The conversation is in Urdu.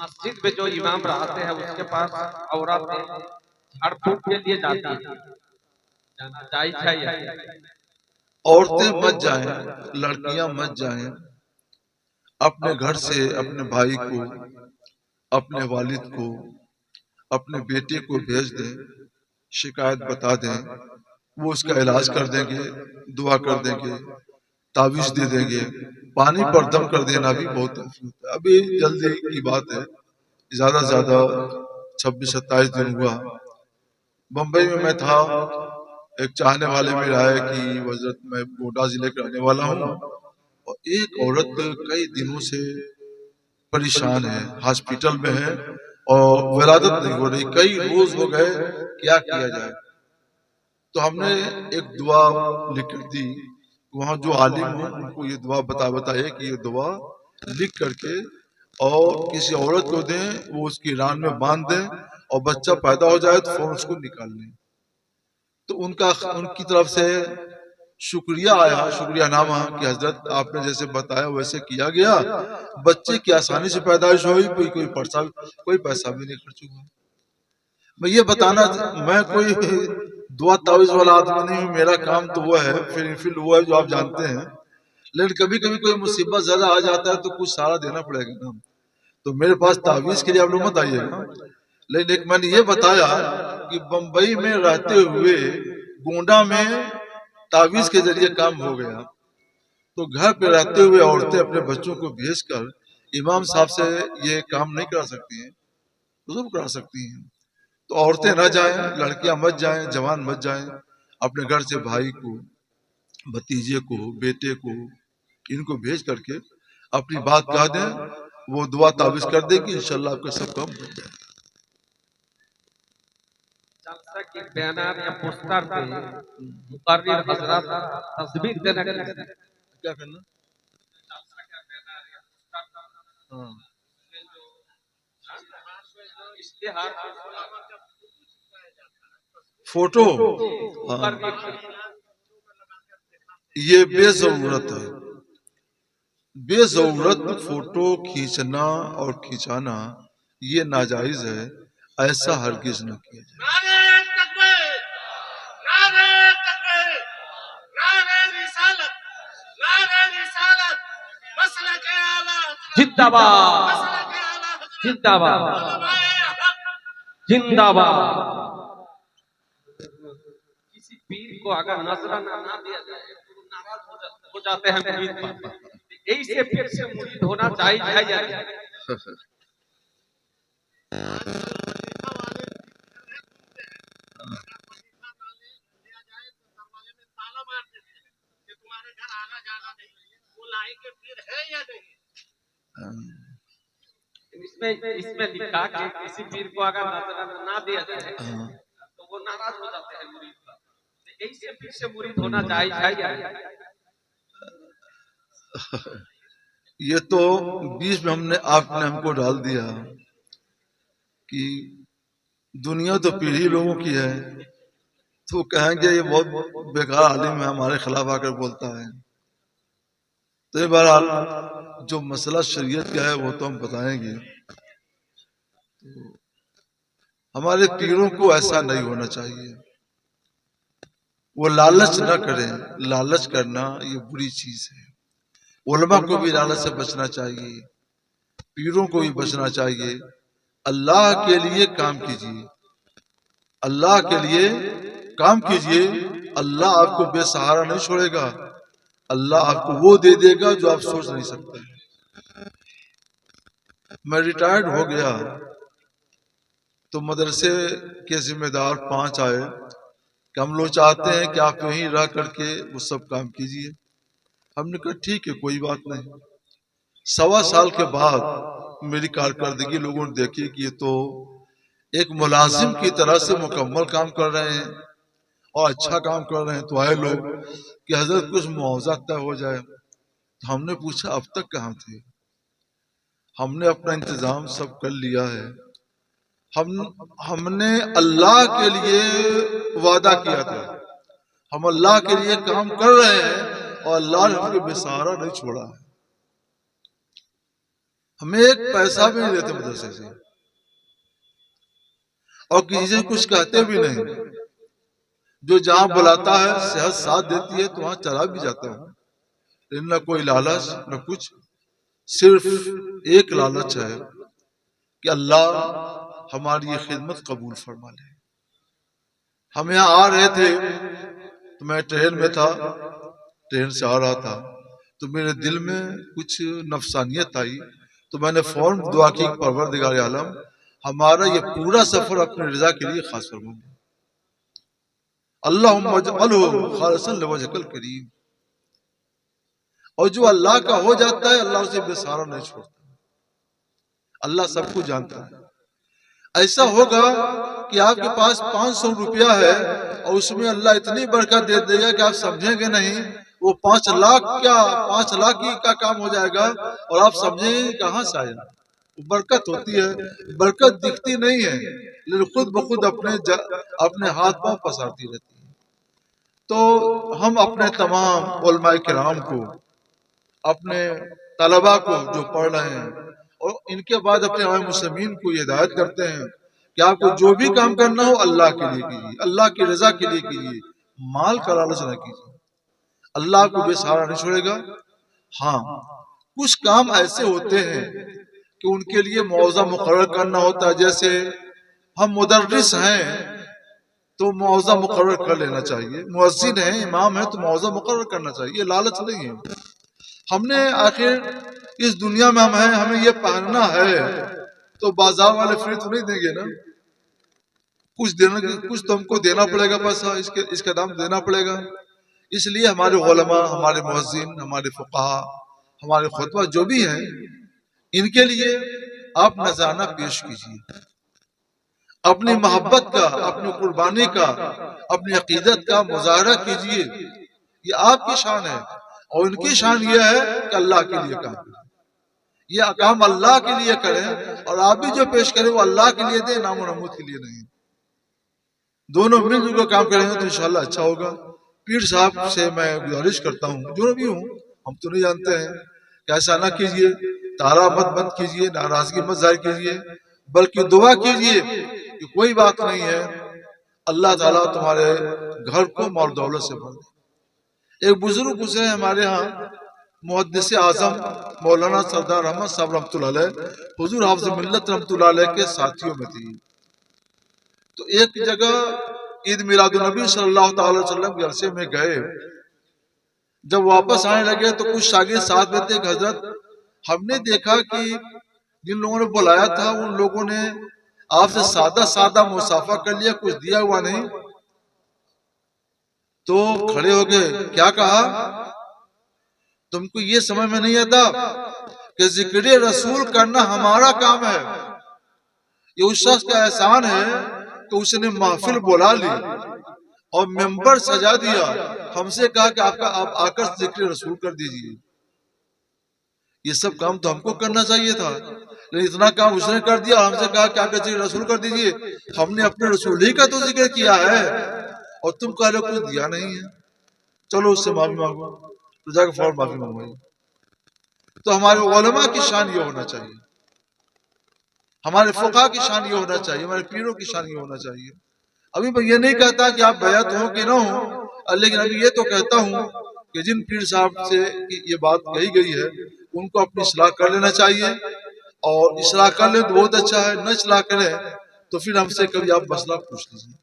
مسجد میں جو امام رہتے ہیں اس کے پاس عورتیں جھاڑ پھونک کے لیے جاتی ہیں، جانا جائز ہے یہ؟ عورتیں مت جائیں، لڑکیاں مت جائیں، اپنے گھر سے اپنے بھائی کو، اپنے والد کو، اپنے بیٹے کو بھیج دیں، شکایت بتا دیں، وہ اس کا علاج کر دیں گے، دعا کر دیں گے، تعویذ دے دیں گے۔ پانی پر دم کر دینا بھی بہت افضل ہے۔ ابھی جلدی کی بات ہے، زیادہ 26-27 دن ہوا، بمبئی میں تھا، ایک چاہنے والے میرے آئے کہ وزارت میں گوڈا ضلع کا رہنے والا ہوں، اور ایک عورت کئی دنوں سے پریشان ہے، ہاسپٹل میں ہے اور ولادت نہیں ہو رہی، کئی روز ہو گئے، کیا کیا جائے؟ تو ہم نے ایک دعا لکھ کر دی، وہاں جو عالم ہوں ان کو یہ دعا بتائے کہ یہ دعا لکھ کر کے اور کسی عورت کو دیں، وہ اس کی ران میں باندھ دیں، اور بچہ پیدا ہو جائے تو فوراً اس کو نکال لیں۔ تو ان کی طرف سے شکریہ آیا، شکریہ نامہ کہ حضرت آپ نے جیسے بتایا ویسے کیا گیا، بچے کی آسانی سے پیدائش ہوئی، کوئی پیسہ بھی نہیں خرچ ہوا۔ میں یہ بتانا، میں کوئی دعا تعویذ والا آدمی نہیں ہوں، میرا کام تو وہ ہے فل وہ ہے جو آپ جانتے ہیں، لیکن کبھی کبھی کوئی مصیبت زیادہ آ جاتا ہے تو کچھ سہارا دینا پڑے گا نا۔ تو میرے پاس تعویذ کے لیے آپ لوگ مت آئیے گا، لیکن میں نے یہ بتایا کہ بمبئی میں رہتے ہوئے گونڈا میں تعویذ کے ذریعے کام ہو گیا، تو گھر پہ رہتے ہوئے عورتیں اپنے بچوں کو بھیج کر امام صاحب سے یہ کام نہیں کرا سکتی ہیں، ضرور کرا سکتی ہیں۔ تو عورتیں نہ جائیں، لڑکیاں مت جائیں، جوان مت جائیں، اپنے گھر سے بھائی کو، بھتیجے کو، بیٹے کو، ان کو بھیج کر کے اپنی بات کہہ دیں، وہ دعا تعویذ کر دے گی، انشاءاللہ آپ کا سب کام ہو جائے۔ جلسہ کے بیانات یا پوسٹر پہ مقرر حضرات تصویر دینا کیا کرنا؟ ہاں فوٹو، یہ بے ضرورت ہے، بے ضرورت فوٹو کھینچنا اور کھینچانا یہ ناجائز ہے، ایسا ہرگز نہ کیا جائے۔ زندہ باد، زندہ باد، زندہ باد۔ کسی پیر کو اگر نذرانہ نہ دیا جائے تو ناراض ہو جاتے ہیں مرید پر، یہی سے پیر سے مرید ہونا جائز ہے یا نہیں؟ اس میں لکھا کہ کسی پیر کو اگر نذرانہ نہ دیا جائے تو وہ ناراض ہو جاتے ہیں مرید پر، یہی سے پیر سے مرید ہونا جائز ہے یا نہیں؟ یہ تو بیچ میں آپ نے ہم کو ڈال دیا کہ دنیا تو پیڑھی لوگوں کی ہے، تو کہیں گے یہ بہت بیکار عالم ہے، ہمارے خلاف آ کر بولتا ہے۔ تو یہ بہرحال جو مسئلہ شریعت کا ہے وہ تو ہم بتائیں گے۔ ہمارے پیروں کو ایسا نہیں ہونا چاہیے، وہ لالچ نہ کریں، لالچ کرنا یہ بری چیز ہے۔ علماء کو بھی لالچ سے بچنا چاہیے، پیروں کو بھی بچنا چاہیے۔ اللہ کے لیے کام کیجیے، اللہ کے لیے کام کیجیے، اللہ آپ کو بے سہارا نہیں چھوڑے گا، اللہ آپ کو وہ دے دے گا جو آپ سوچ نہیں سکتے۔ میں ریٹائرڈ ہو گیا تو مدرسے کے ذمہ دار 5 آئے کہ ہم لوگ چاہتے ہیں کہ آپ یہیں رہ کر کے وہ سب کام کیجیے۔ ہم نے کہا ٹھیک ہے، کوئی بات نہیں۔ 1.25 سال کے بعد میری کارکردگی لوگوں نے دیکھی کہ یہ تو ایک ملازم کی طرح سے مکمل کام کر رہے ہیں اور اچھا کام کر رہے ہیں، تو آئے لوگ کہ حضرت کچھ معاوضہ طے ہو جائے۔ تو ہم نے پوچھا اب تک کہاں تھے؟ ہم نے اپنا انتظام سب کر لیا ہے، ہم نے اللہ کے لیے وعدہ کیا تھا، ہم اللہ کے لیے کام کر رہے ہیں اور اللہ نے ہم کو بے سہارا نہیں چھوڑا ہے۔ ہمیں ایک پیسہ بھی نہیں دیتے مدرسے سے، اور کسی سے کچھ کہتے بھی نہیں، جو جہاں بلاتا ہے صحت ساتھ دیتی ہے تو وہاں چلا بھی جاتا ہوں، لیکن نہ کوئی لالچ نہ کچھ، صرف ایک لالچ ہے کہ اللہ ہماری یہ خدمت قبول فرما لے۔ ہم یہاں آ رہے تھے تو میں ٹرین میں تھا، ٹرین سے آ رہا تھا تو میرے دل میں کچھ نفسانیت آئی، تو میں نے فوراً دعا کی، پروردگار عالم ہمارا یہ پورا سفر اپنے رضا کے لیے خاص فرما، اللہم اجعلہ خالصا لوجہک الکریم۔ اور جو اللہ کا ہو جاتا ہے اللہ اسے بے سہارا نہیں چھوڑتا، اللہ سب کو جانتا ہے۔ ایسا ہوگا کہ آپ کے پاس 500 روپیہ ہے اور اس میں اللہ اتنی برکت دے دے گا کہ آپ سمجھیں گے نہیں، وہ 5 لاکھ کیا 5 لاکھ ہی کا کام ہو جائے گا، اور آپ سمجھیں گے کہاں سے آیا۔ برکت ہوتی ہے، برکت دکھتی نہیں ہے لیکن خود بخود اپنے ہاتھ پاؤں پسارتی رہتی ہے۔ تو ہم اپنے تمام علماء کرام کو، اپنے طلباء کو جو پڑھ رہے ہیں، اور ان کے بعد اپنے عوام مسلمین کو یہ ہدایت کرتے ہیں کہ آپ کو جو بھی کام کرنا ہو اللہ کے لیے کیجیے، اللہ کی رضا کے لیے کیجیے، مال کا لالچ نہ کیجیے، اللہ کو بے سہارا نہیں چھوڑے گا۔ ہاں کچھ کام ایسے ہوتے ہیں کہ ان کے لیے معاوضہ مقرر کرنا ہوتا ہے، جیسے ہم مدرس ہیں تو معاوضہ مقرر کر لینا چاہیے، مؤذن ہیں امام ہیں تو معاوضہ مقرر کرنا چاہیے، یہ لالچ نہیں ہے۔ ہم نے آخر اس دنیا میں ہم ہیں، ہمیں یہ پہننا ہے تو بازار والے فری تو نہیں دیں گے نا، کچھ تو ہم کو دینا پڑے گا، پیسہ اس کا دام دینا پڑے گا۔ اس لیے ہمارے علماء، ہمارے مؤذن، ہمارے فقہاء، ہمارے خطبہ جو بھی ہیں، ان کے لیے آپ نذرانہ پیش کیجیے، اپنی محبت کا، اپنی قربانی کا، اپنی عقیدت کا مظاہرہ کیجیے، یہ آپ کی شان ہے، اور ان کی شان یہ ہے کہ اللہ کے لیے کام کریں، یہ کام اللہ کے لیے کریں، اور آپ بھی جو پیش کریں وہ اللہ کے لیے دیں، نام و نمود کے لیے نہیں۔ دونوں مل جل کر کام کریں گے تو انشاءاللہ اچھا ہوگا۔ پیر صاحب سے میں گزارش کرتا ہوں، جو بھی ہوں ہم تو نہیں جانتے ہیں، کہ ایسا نہ کیجیے، تارا مت بند کیجیے، ناراضگی مت ظاہر کیجیے، بلکہ دعا کیجیے کہ کوئی بات نہیں ہے، اللہ تعالیٰ تمہارے گھر کو مال و دولت سے بھر دے۔ ایک بزرگ گزرے ہمارے ہاں، محدث اعظم مولانا سردار احمد صاحب رحمۃ اللہ علیہ، حضور حافظ ملت رحمۃ اللہ علیہ کے ساتھیوں میں تھی۔ تو ایک جگہ عید میلاد النبی صلی اللہ تعالی وسلم کے عرصے میں گئے، جب واپس آنے لگے تو کچھ شاگرد ساتھ میں تھے کہ حضرت ہم نے دیکھا کہ جن لوگوں نے بلایا تھا ان لوگوں نے آپ سے سادہ سادہ مصافحہ کر لیا، کچھ دیا ہوا نہیں۔ تو کھڑے ہو گئے، کیا کہا؟ تم کو یہ سمجھ میں نہیں آتا کہ ذکر رسول کرنا ہمارا کام ہے، یہ اس شخص کا احسان ہے کہ اس نے محفل بلا لی اور ممبر سجا دیا، ہم سے کہا کہ آپ آ کر ذکر رسول کر دیجئے۔ یہ سب کام تو ہم کو کرنا چاہیے تھا، لیکن اتنا کام اس نے کر دیا، ہم سے کہا کہ آ کر ذکر رسول کر دیجئے۔ ہم نے اپنے رسول ہی کا تو ذکر کیا ہے اور تم کہہ رہے کچھ دیا نہیں ہے، چلو اس سے معافی مانگو، تو جا کے فوراً معافی مانگو۔ تو ہمارے علماء کی شان یہ ہونا چاہیے، ہمارے فقہاء کی شان یہ ہونا چاہیے، ہمارے پیروں کی شان یہ ہونا چاہیے۔ ابھی میں یہ نہیں کہتا کہ آپ بیعت ہوں کہ نہ ہوں، لیکن ابھی یہ تو کہتا ہوں کہ جن پیر صاحب سے یہ بات کہی گئی ہے ان کو اپنی اصلاح کر لینا چاہیے، اور اصلاح کر لیں تو بہت اچھا ہے، نہ اصلاح کریں تو پھر ہم سے کبھی آپ مسئلہ پوچھ لیجیے۔